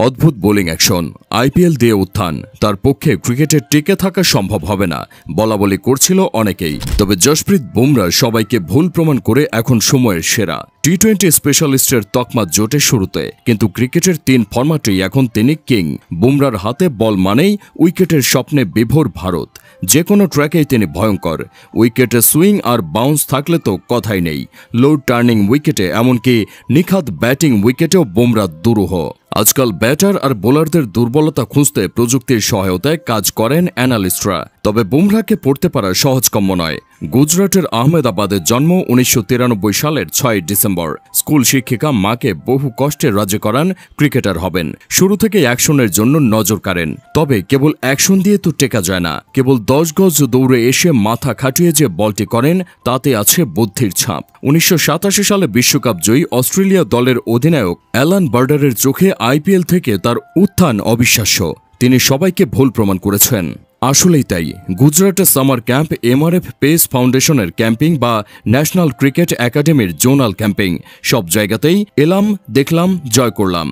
অদ্ভুত bowling action, IPL দিয়ে উত্থান, তার পক্ষে ক্রিকেটে টিকে থাকা সম্ভব হবে না বলাবলি করছিল অনেকেই। তবে জশপ্রীত বুমরা সবাইকে ভুল প্রমাণ করে এখন সময়ের সেরা টি-20 স্পেশালিস্টের তকমা জোটে শুরুতে, কিন্তু ক্রিকেটের 3 ফরম্যাটেই এখন তিনি কিং। বুমরার হাতে বল মানেই উইকেটের স্বপ্নে বিভোর ভারত। যে কোনো ট্র্যাকেই তিনি ভয়ঙ্কর। উইকেটে সুইং আর বাউন্স থাকলে তো কথাই নেই। লো টার্নিং উইকেটে, এমনকি নিখাত ব্যাটিং উইকেটেও বুমরা দুরূহ। আজকাল ব্যাটার আর বোলারদের দুর্বলতা খুঁজতে প্রযুক্তির সহায়তায় কাজ করেন অ্যানালিস্টরা। তবে বুমরাকে পড়তে পারা সহজকম্য নয়। গুজরাটের আহমেদাবাদে জন্ম, 1993 সালের 6 ডিসেম্বর। স্কুল শিক্ষিকা মাকে বহু কষ্টে রাজি করান ক্রিকেটার হবেন। শুরু থেকে অ্যাকশনের জন্য নজর কাড়েন। তবে কেবল অ্যাকশন দিয়ে তো টেকা যায় না। কেবল 10 গজ দৌড়ে এসে মাথা খাটিয়ে যে বলটি করেন, তাতে আছে বুদ্ধির ছাপ। 1987 সালে বিশ্বকাপ জয়ী অস্ট্রেলিয়া দলের অধিনায়ক অ্যালান বার্ডারের চোখে আইপিএল থেকে তার উত্থান অবিশ্বাস্য। তিনি সবাইকে ভুল প্রমাণ করেছেন। আসলেই তাই। গুজরাটের সামার ক্যাম্প, এমআরএফ পেস ফাউন্ডেশনের ক্যাম্পিং বা ন্যাশনাল ক্রিকেট একাডেমির জোনাল ক্যাম্পিং, সব জায়গাতেই এলাম, দেখলাম, জয় করলাম।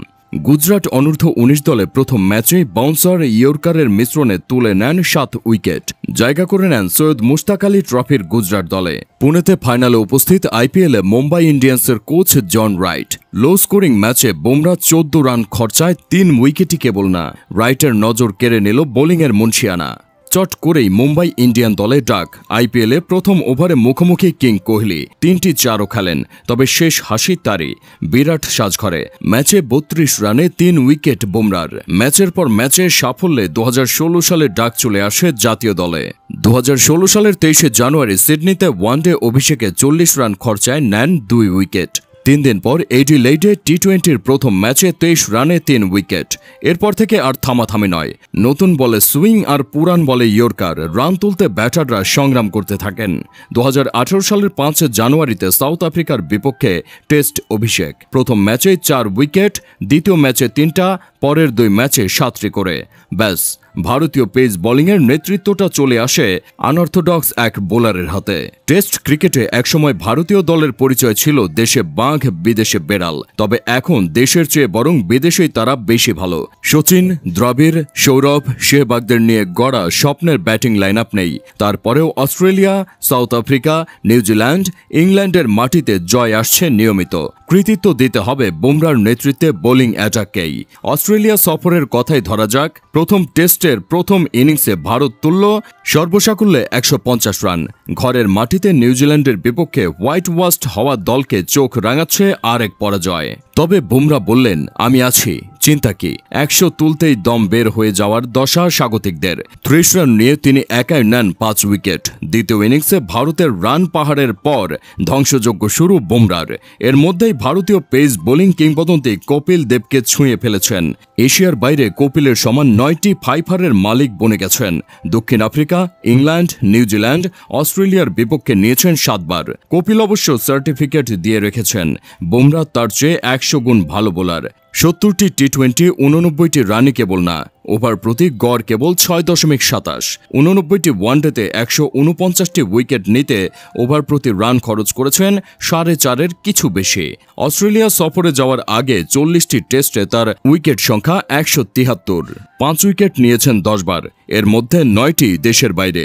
গুজরাট অনূর্ধ্ব 19 দলে প্রথম ম্যাচে বাউন্সার ইয়র্কারের মিশ্রণে তুলে নেন 7 উইকেট। জায়গা করে নেন সৈয়দ মুশতাক আলী ট্রফির গুজরাট দলে। পুনেতে ফাইনালে উপস্থিত আইপিএলে মুম্বাই ইন্ডিয়ান্সের coach John Wright. Low scoring ম্যাচে বুমরা 14 রান খরচায় 3 উইকেটই কেবল না, রাইটের নজর কেড়ে নিল বোলিংয়ের মুন্সিয়ানা। চট করেই মুম্বাই ইন্ডিয়ান দলে ডাক। আইপিএলে প্রথম ওভারে মুখোমুখি কিং কোহলি 3টি 4ও খেলেন। তবে শেষ হাসি তারই, বিরাট সাজঘরে। ম্যাচে 32 রানে 3 উইকেট বুমরার। ম্যাচের পর ম্যাচে সাফল্যে 2016 সালে ডাক চলে আসে জাতীয় দলে। 2016 সালের 23 জানুয়ারি সিডনিতে ওয়ানডে অভিষেকে 40 রান খরচায় নেন 2 উইকেট। 3 দিন পর এডিলেইডে টি-20-র প্রথম ম্যাচে 23 রানে 3 উইকেট। এরপর থেকে আর থামাথামি নয়। নতুন বলে সুইং আর পুরান বলে ইয়র্কার, রান তুলতে ব্যাটাররা সংগ্রাম করতে থাকেন। 2018 সালের 5 জানুয়ারিতে সাউথ আফ্রিকার বিপক্ষে টেস্ট অভিষেক। প্রথম ম্যাচে 4 উইকেট, দ্বিতীয় ম্যাচে 3টা, পরের 2 ম্যাচে 7টি করে। ব্যাস, ভারতীয় পেস বোলিংয়ের নেতৃত্বটা চলে আসে আনঅর্থোডক্স এক বোলারের হাতে। টেস্ট ক্রিকেটে একসময় ভারতীয় দলের পরিচয় ছিল দেশে বাঘ, বিদেশে বেড়াল। তবে এখন দেশের চেয়ে বরং বিদেশেই তারা বেশি ভালো। সচিন, দ্রাবিড়, সৌরভ, শেহবাগদের নিয়ে গড়া স্বপ্নের ব্যাটিং লাইন আপ নেই। তারপরেও অস্ট্রেলিয়া, সাউথ আফ্রিকা, নিউজিল্যান্ড, ইংল্যান্ডের মাটিতে জয় আসছে নিয়মিত। কৃতিত্ব দিতে হবে বুমরার নেতৃত্বে বোলিং অ্যাটাককেই। অস্ট্রেলিয়া সফরের কথাই ধরা যাক। প্রথম টেস্টের প্রথম ইনিংসে ভারত তুলল সর্বসাকুল্যে 150 রান। ঘরের মাটিতে নিউজিল্যান্ডের বিপক্ষে হোয়াইট ওয়াশড হওয়া দলকে চোখ রাঙাচ্ছে আরেক পরাজয়। তবে বুমরা বললেন, আমি আছি, চিন্তা কি। 100 তুলতেই দম বের হয়ে যাওয়ার দশা স্বাগতিকদের। 30 রান নিয়ে তিনি একাই নেন 5 উইকেট। দ্বিতীয় ইনিংসে ভারতের রান পাহাড়ের পর ধ্বংসযজ্ঞ শুরু বুমরার। এর মধ্যেই ভারতীয় পেস বোলিং কিংবদন্তি কপিল দেবকে ছুঁয়ে ফেলেছেন। এশিয়ার বাইরে কপিলের সমান 9টি 5-এর মালিক বনে গেছেন। দক্ষিণ আফ্রিকা, ইংল্যান্ড, নিউজিল্যান্ড, অস্ট্রেলিয়ার বিপক্ষে নিয়েছেন 7 বার। কপিল অবশ্য সার্টিফিকেট দিয়ে রেখেছেন। বুমরা তার চেয়ে 100 গুণ ভালো বোলার। 70টি টি-20, 89টি রানই কেবল না, ওভার প্রতি গড় কেবল 6.27। 89টি ওয়ানডেতে 149টি উইকেট নিতে ওভার প্রতি রান খরচ করেছেন 4.5-এর কিছু বেশি। অস্ট্রেলিয়া সফরে যাওয়ার আগে 40টি টেস্টে তার উইকেট সংখ্যা 173। 5 উইকেট নিয়েছেন 10 বার, এর মধ্যে 9টি দেশের বাইরে।